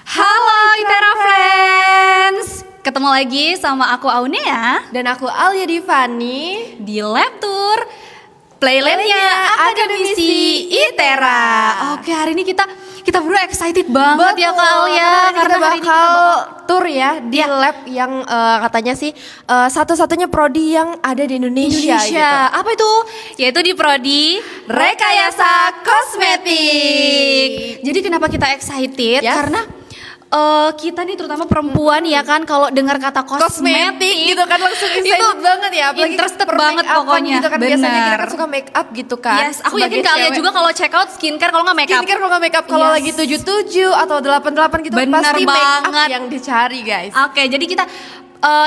Halo Itera Friends, ketemu lagi sama aku Aunea dan aku Alia Divani di Lab Tour Playlandnya Akademisi Itera. Oke, hari ini kita berdua excited banget. Betul, ya Kak Alia, karena hari ini kita tour ya di lab yang katanya sih satu-satunya prodi yang ada di Indonesia. Gitu. Apa itu? Yaitu di prodi Rekayasa Kosmetik. Jadi kenapa kita excited? Yes. Karena kita nih terutama perempuan ya kan, kalau dengar kata kosmetik gitu kan langsung excited banget ya, apalagi interested banget pokoknya. Gitu kan. Biasanya kita kan suka make up gitu kan. Yes, aku yakin kalian juga kalau check out skincare kalau nggak make up. Skincare kalau nggak make up, kalau lagi 77 atau 88 gitu pasti make up yang dicari guys. Oke, jadi kita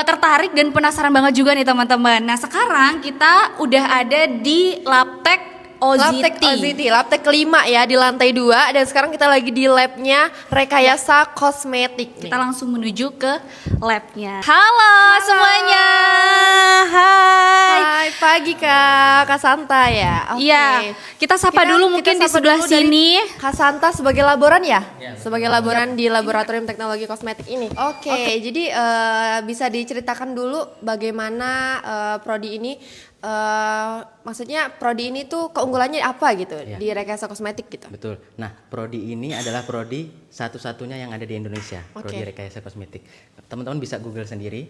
tertarik dan penasaran banget juga nih teman-teman. Nah sekarang kita udah ada di Labtek OZT, Labtek kelima ya di lantai 2, dan sekarang kita lagi di labnya Rekayasa Kosmetik. Kita langsung menuju ke labnya. Halo semuanya. Hai pagi Kak Santa ya. Iya, kita sapa dulu mungkin di sebelah sini. Kak Santa sebagai laboran ya? Sebagai laboran di Laboratorium Teknologi Kosmetik ini. Oke. Jadi bisa diceritakan dulu bagaimana prodi ini, maksudnya prodi ini tuh keunggulannya apa gitu di Rekayasa Kosmetik gitu. Betul. Nah, prodi ini adalah prodi satu-satunya yang ada di Indonesia, prodi Rekayasa Kosmetik. Teman-teman bisa Google sendiri,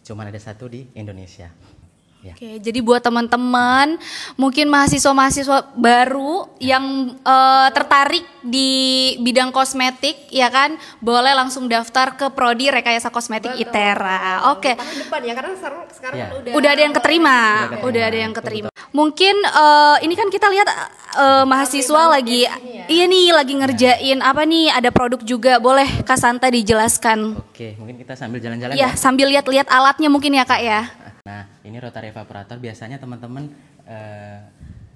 cuman ada satu di Indonesia. Ya. Oke, jadi buat teman-teman mungkin mahasiswa-mahasiswa baru yang tertarik di bidang kosmetik ya kan, boleh langsung daftar ke prodi Rekayasa Kosmetik Itera. Oke. Depan ya, karena sekarang kan udah ada yang keterima. Udah ada yang keterima. Mungkin ini kan kita lihat mahasiswa lagi iya nih lagi ngerjain apa nih, ada produk juga. Boleh Kak Santa dijelaskan? Oke, mungkin kita sambil jalan-jalan ya. Sambil lihat-lihat alatnya mungkin ya Kak ya. Nah, ini rotary evaporator. Biasanya teman-teman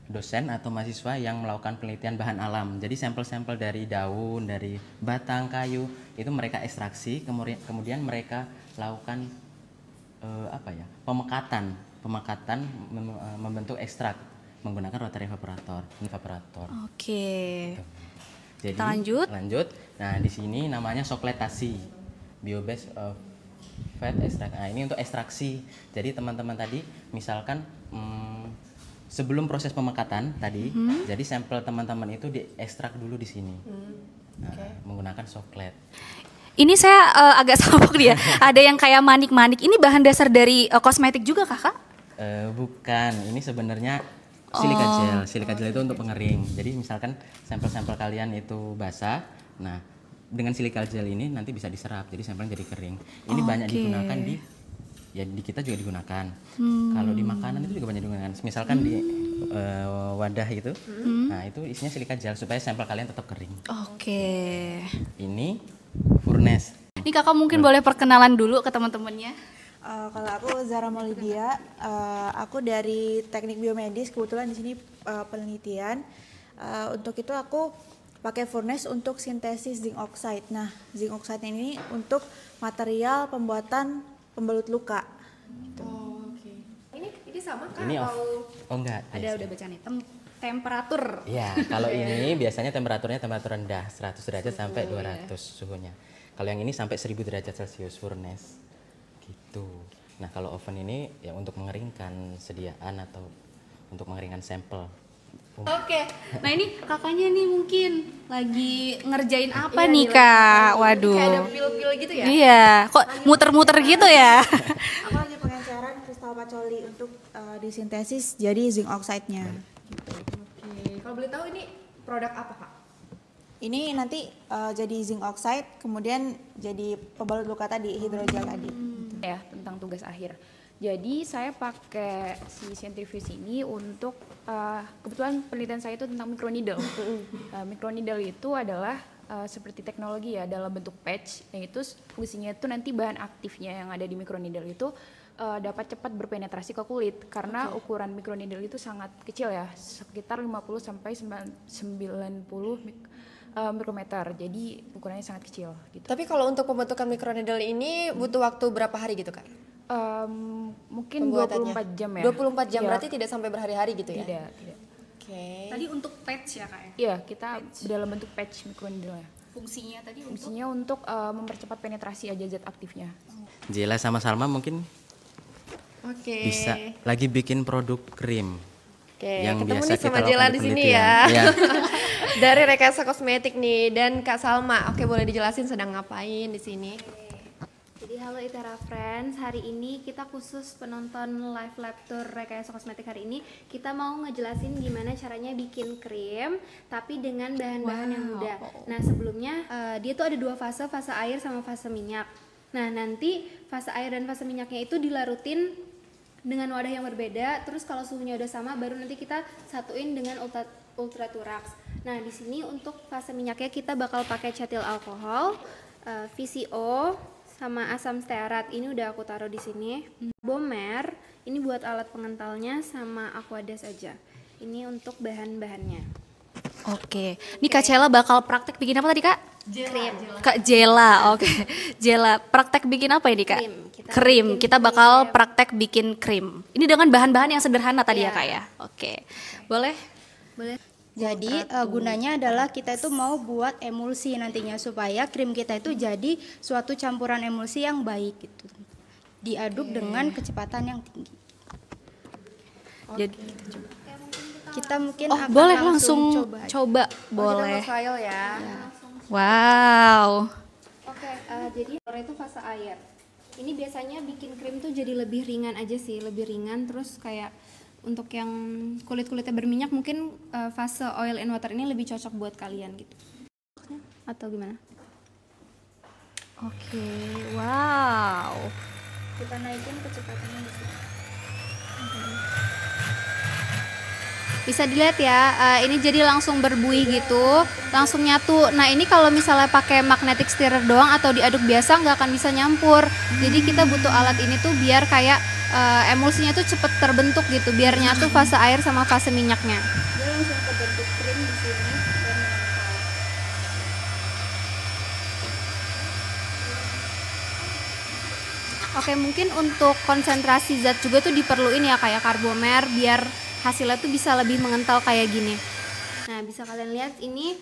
dosen atau mahasiswa yang melakukan penelitian bahan alam. Jadi sampel-sampel dari daun, dari batang kayu itu mereka ekstraksi, kemudian mereka lakukan pemekatan membentuk ekstrak menggunakan rotary evaporator. Oke. Jadi kita lanjut. Nah, di sini namanya sokletasi, biobased fat extract. Nah, ini untuk ekstraksi. Jadi teman-teman tadi misalkan sebelum proses pemekatan tadi, jadi sampel teman-teman itu diekstrak dulu di sini. Menggunakan soklet. Ini saya agak salpok dia. Ada yang kayak manik-manik. Ini bahan dasar dari kosmetik juga Kakak? Bukan. Ini sebenarnya silika gel. Silika gel itu untuk pengering. Jadi misalkan sampel-sampel kalian itu basah, nah dengan silika gel ini nanti bisa diserap, jadi sampelnya jadi kering. Ini banyak digunakan di kita juga digunakan. Kalau di makanan itu juga banyak digunakan. Misalkan di wadah itu, nah itu isinya silika gel supaya sampel kalian tetap kering. Oke. Ini furnace. Ini Kakak mungkin boleh perkenalan dulu ke teman-temannya. Kalau aku Zara Maulidia, aku dari Teknik Biomedis, kebetulan di sini penelitian. Untuk itu aku pakai furnace untuk sintesis zinc oxide. Nah, zinc oxide ini untuk material pembuatan pembalut luka. Gitu. Ini sama kan? Ini enggak. Ada udah baca nih temperatur. Ya, kalau ini biasanya temperaturnya temperatur rendah, 100 derajat sampai 200 suhunya. Kalau yang ini sampai 1000 derajat Celcius furnace. Gitu. Nah, kalau oven ini ya untuk mengeringkan sediaan atau untuk mengeringkan sampel. Oke. Nah, ini kakaknya nih mungkin lagi ngerjain apa nih Kak? Waduh. Kayak ada pil-pil gitu ya? Iya, kok muter-muter gitu ya? Aku lagi pengenceran kristal pacoli untuk disintesis jadi zinc oxide-nya. Gitu. Oke. Kalau boleh tahu ini produk apa Kak? Ini nanti jadi zinc oxide, kemudian jadi pembalut luka tadi, hidrogel tadi. Ya, tentang tugas akhir. Jadi saya pakai si centrifuge ini untuk kebetulan penelitian saya itu tentang microneedle. Microneedle itu adalah seperti teknologi ya dalam bentuk patch, yang itu fungsinya itu nanti bahan aktifnya yang ada di microneedle itu dapat cepat berpenetrasi ke kulit karena ukuran microneedle itu sangat kecil ya, sekitar 50 sampai 90 mikrometer. Jadi ukurannya sangat kecil gitu. Tapi kalau untuk pembentukan microneedle ini butuh waktu berapa hari gitu Kak? Mungkin 24 jam ya. 24 jam berarti tidak sampai berhari-hari gitu ya? Tidak. Oke. Tadi untuk patch ya Kak ya? Iya, kita dalam bentuk patch microneedle ya. Fungsinya tadi Fungsinya untuk mempercepat penetrasi aja zat aktifnya. Jela sama Salma mungkin Oke. bisa lagi bikin produk krim. Oke, yang ketemu biasa nih sama kita Jela lakukan di di sini penelitian. ya. Iya. Dari Rekayasa Kosmetik nih dan Kak Salma. Oke, boleh dijelasin sedang ngapain di sini? Jadi halo Itera Friends, hari ini kita khusus penonton live lab tour Rekayasa Kosmetik hari ini kita mau ngejelasin gimana caranya bikin krim tapi dengan bahan-bahan yang mudah. Nah sebelumnya dia tuh ada 2 fase, fase air sama fase minyak. Nah nanti fase air dan fase minyaknya itu dilarutin dengan wadah yang berbeda, terus kalau suhunya udah sama baru nanti kita satuin dengan ultraturax. Nah di sini untuk fase minyaknya kita bakal pakai cetil alkohol, VCO, sama asam stearat. Ini udah aku taruh di sini. Bomer, ini buat alat pengentalnya, sama Aquades aja. Ini untuk bahan-bahannya. Oke. Ini Kak Cela bakal praktek bikin apa tadi, Kak? Krim. Kak Jela, oke. Jela, praktek bikin apa ini, Kak? Krim. Kita Krim. bikin Kita bakal praktek bikin krim. Ini dengan bahan-bahan yang sederhana tadi ya, Iya. Kak ya? Oke. Boleh? Boleh. Jadi gunanya adalah kita itu mau buat emulsi nantinya supaya krim kita itu jadi suatu campuran emulsi yang baik gitu. Diaduk dengan kecepatan yang tinggi. Jadi Kita mungkin Oh, akan boleh langsung coba. coba. Kita Boleh. mau trial ya. Wow. Oke, jadi kalau itu fase air. Ini biasanya bikin krim tuh jadi lebih ringan aja sih, lebih ringan. Terus kayak untuk yang kulit-kulitnya berminyak mungkin fase oil and water ini lebih cocok buat kalian gitu. Atau gimana? Oke. Wow. Kita naikin kecepatannya di sini. Bisa dilihat ya, ini jadi langsung berbuih gitu, langsung nyatu. Nah ini kalau misalnya pakai magnetic stirrer doang atau diaduk biasa nggak akan bisa nyampur. Jadi kita butuh alat ini tuh biar kayak emulsinya tuh cepet terbentuk gitu, biar nyatu fase air sama fase minyaknya. Dia langsung kebentuk krim di sini dan menempel. Oke, mungkin untuk konsentrasi zat juga tuh diperluin ya kayak karbomer biar hasilnya tuh bisa lebih mengental kayak gini. Nah, bisa kalian lihat ini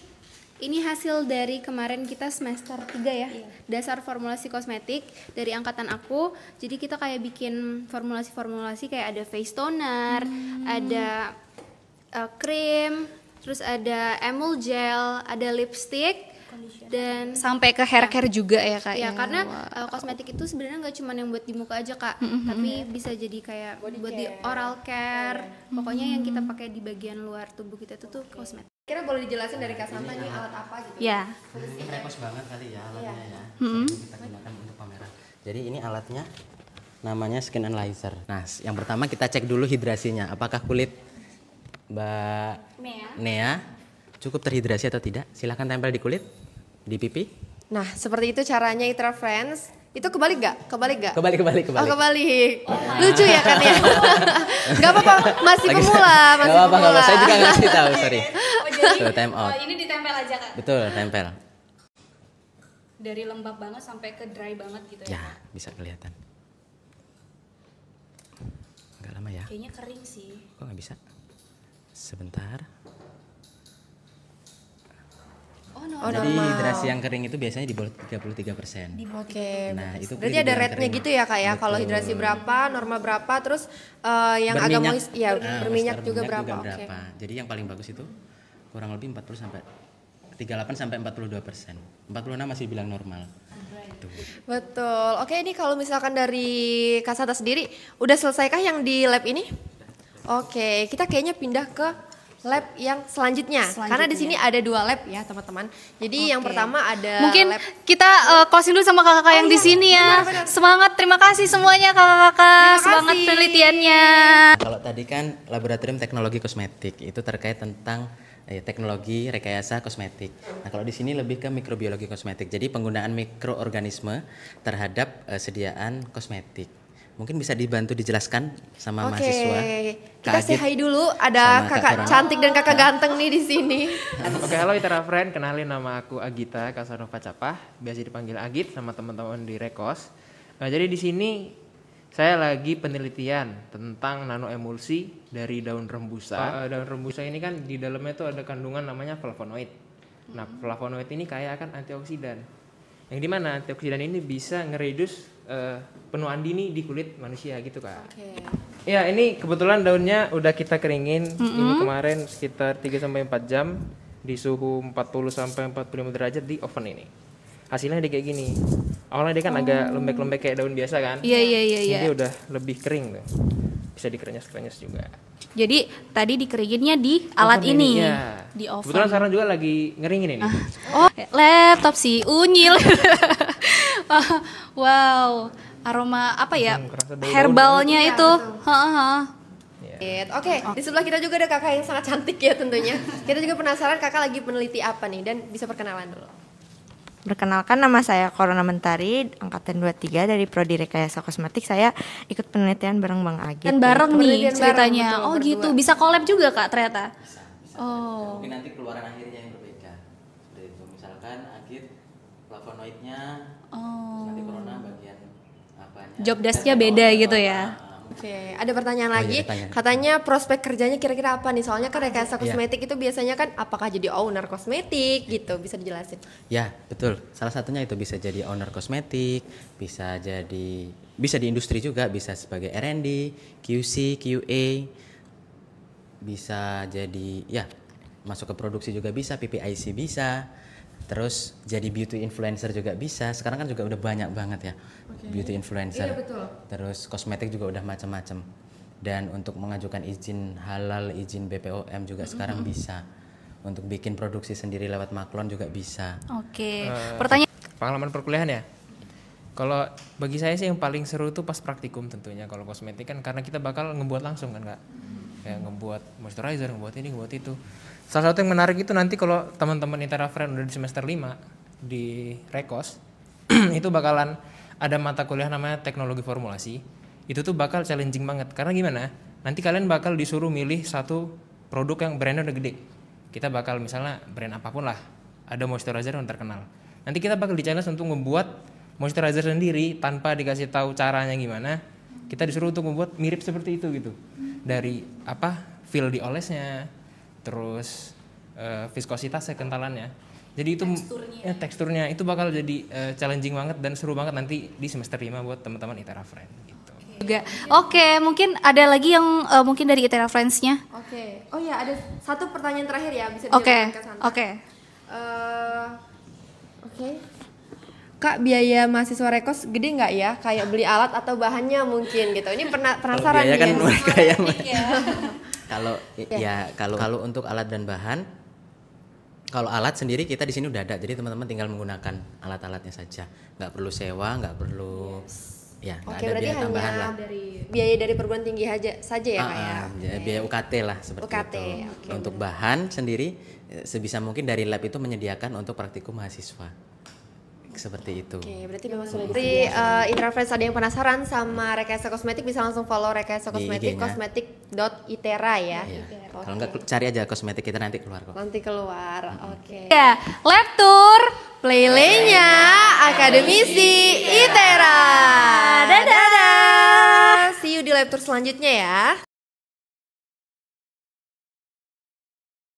hasil dari kemarin kita semester 3 ya. Dasar formulasi kosmetik dari angkatan aku. Jadi kita kayak bikin formulasi-formulasi kayak ada face toner, ada krim, terus ada emulgel, ada lipstick dan Sampai ke hair care juga ya kak? ya karena kosmetik itu sebenarnya nggak cuma yang buat di muka aja kak, tapi bisa jadi kayak buat di oral care. Pokoknya yang kita pakai di bagian luar tubuh kita itu tuh kosmetik. Kira boleh dijelasin dari Kak Santa nih alat apa gitu? Ya. Ini repos banget kali ya alatnya ya. Kita gunakan untuk pameran. Jadi ini alatnya namanya skin analyzer. Nah, yang pertama kita cek dulu hidrasinya. Apakah kulit Mbak Nea cukup terhidrasi atau tidak? Silahkan tempel di kulit, di pipi. Nah, seperti itu caranya Itra Friends. Itu kebalik gak? Kebalik gak? Kebalik. Oh, kebalik. Lucu ya kan ya? Gak apa-apa, masih pemula, masih Gak apa-apa, pemula. saya juga ngasih tahu, sorry. Oh jadi Tuh, time out. ini ditempel aja kak? Betul, tempel. Dari lembab banget sampai ke dry banget gitu ya? Ya, bisa kelihatan. Agak lama ya. Kayaknya kering sih. Kok nggak bisa? Sebentar. Oh, Jadi normal. hidrasi yang kering itu biasanya di bawah 33%. Oke. Nah, itu Berarti kulit ada yang rate-nya kering. gitu ya Kak ya? Kalau Betul. hidrasi berapa, normal berapa, terus yang agak Berminyak. moist, ya Nah, berminyak moisture juga minyak berapa? Oke. Jadi yang paling bagus itu kurang lebih 38 sampai 42%. 46 masih bilang normal. Tuh. Betul. Oke, ini kalau misalkan dari Kak Santa sendiri, udah selesaikah yang di lab ini? Oke, kita kayaknya pindah ke lab yang selanjutnya. Karena di sini ada 2 lab ya teman-teman. Jadi yang pertama ada Mungkin lab. kita closing dulu sama kakak-kakak yang di sini ya. Semangat, terima kasih semuanya kakak-kakak. Semangat kasih. penelitiannya. Kalau tadi kan laboratorium teknologi kosmetik itu terkait tentang teknologi rekayasa kosmetik. Nah, kalau di sini lebih ke mikrobiologi kosmetik. Jadi penggunaan mikroorganisme terhadap sediaan kosmetik. Mungkin bisa dibantu dijelaskan sama Oke, mahasiswa. kita say hi dulu. Ada sama Kak kakak Corona. cantik dan kakak ganteng nih di sini. Oke, halo Itera Friend, kenalin nama aku Agita Kasanova Capah, biasa dipanggil Agit sama teman-teman di Rekos. Nah, jadi di sini saya lagi penelitian tentang nanoemulsi dari daun rembusa. Daun rembusa ini kan di dalamnya tuh ada kandungan namanya flavonoid. Nah, flavonoid ini kaya akan antioksidan. Yang dimana antioksidan ini bisa ngereduce penuaan dini di kulit manusia gitu Kak. Ya, ini kebetulan daunnya udah kita keringin. Ini kemarin sekitar 3-4 jam di suhu 40-45 derajat di oven ini. Hasilnya dia kayak gini. Awalnya dia kan agak lembek-lembek kayak daun biasa kan. Iya. Ini udah lebih kering tuh. Bisa dikerenyes-kerenyes juga. Jadi tadi dikeringinnya di alat ini, ya. di oven. Kebetulan sekarang juga lagi ngeringin ini. Oh, laptop sih unyil. Wow, aroma apa ya? Kerasa bau-bau Herbalnya itu. Oke, di sebelah kita juga ada kakak yang sangat cantik ya tentunya. Kita juga penasaran kakak lagi peneliti apa nih, dan bisa perkenalan dulu. Perkenalkan, nama saya Corona Mentari, angkatan 23 dari Prodi Rekayasa Kosmetik. Saya ikut penelitian bareng Bang Agit. Dan bareng nih Penelitian ceritanya. bareng, betul, Oh berdua. gitu, bisa collab juga Kak ternyata. Bisa. Oh. Mungkin nanti keluaran akhirnya yang berbeda. Seperti itu. Misalkan Agit flavonoidnya, terus nanti Corona bagian apanya. Job desk-nya beda gitu ya. Oke, ada pertanyaan Oh, lagi. iya, tanya. Katanya prospek kerjanya kira-kira apa nih? Soalnya kan rekayasa Iya. kosmetik itu biasanya kan apakah jadi owner kosmetik gitu, bisa dijelasin? Ya, betul. Salah satunya itu bisa jadi owner kosmetik, bisa di industri juga, bisa sebagai R&D, QC, QA, bisa jadi ya masuk ke produksi juga bisa, PPIC bisa. Terus jadi beauty influencer juga bisa. Sekarang kan juga udah banyak banget ya beauty influencer. Iya, betul. Terus kosmetik juga udah macam-macam. Dan untuk mengajukan izin halal, izin BPOM juga sekarang bisa. Untuk bikin produksi sendiri lewat maklon juga bisa. Oke. Pertanyaan Pengalaman perkuliahan ya. Kalau bagi saya sih yang paling seru itu pas praktikum tentunya. Kalau kosmetik kan karena kita bakal ngebuat langsung kan Kak. Kayak ngebuat moisturizer, ngebuat ini, ngebuat itu. Salah satu yang menarik itu nanti kalau teman-teman Interafriend udah di semester 5 di Rekos itu bakalan ada mata kuliah namanya teknologi formulasi. Itu tuh bakal challenging banget karena gimana? Nanti kalian bakal disuruh milih satu produk yang brandnya udah gede. Kita bakal misalnya brand apapun lah, ada moisturizer yang terkenal. Nanti kita bakal di-challenge untuk membuat moisturizer sendiri tanpa dikasih tahu caranya gimana. Kita disuruh untuk membuat mirip seperti itu gitu. Dari feel diolesnya, terus viskositasnya, kentalannya. Jadi itu teksturnya itu bakal jadi challenging banget dan seru banget nanti di semester 5 buat teman-teman Interafriend gitu. juga. Oke, mungkin ada lagi yang mungkin dari Itera Friends-nya. Oke. Oh ya, ada satu pertanyaan terakhir ya, bisa Oke. dijawab Kak Santa. Oke. Oke. Kak, biaya mahasiswa Rekos gede nggak ya? Kayak beli alat atau bahannya mungkin gitu. Ini penasaran biaya kan nih. mereka yang kalau untuk alat dan bahan, kalau alat sendiri kita di sini udah ada, jadi teman-teman tinggal menggunakan alat-alatnya saja, nggak perlu sewa, nggak perlu nggak Oke, ada berarti biaya tambahan hanya lah. biaya dari perguruan tinggi saja ya Kak ya? Biaya UKT lah seperti UKT, itu. oke, Untuk bahan sendiri sebisa mungkin dari lab itu menyediakan untuk praktikum mahasiswa. Seperti itu. Oke, berarti memang sudah di Interafriends ada yang penasaran sama Rekayasa Kosmetik bisa langsung follow Rekayasa Di Kosmetik, IG-nya. kosmetik.itera ya. Iya. Kalau nggak cari aja kosmetik kita nanti keluar kok. Nanti keluar. Oke. Ya, lab tour Playlistnya Akademisi ITERA. Dadah. See you di lab tour selanjutnya ya.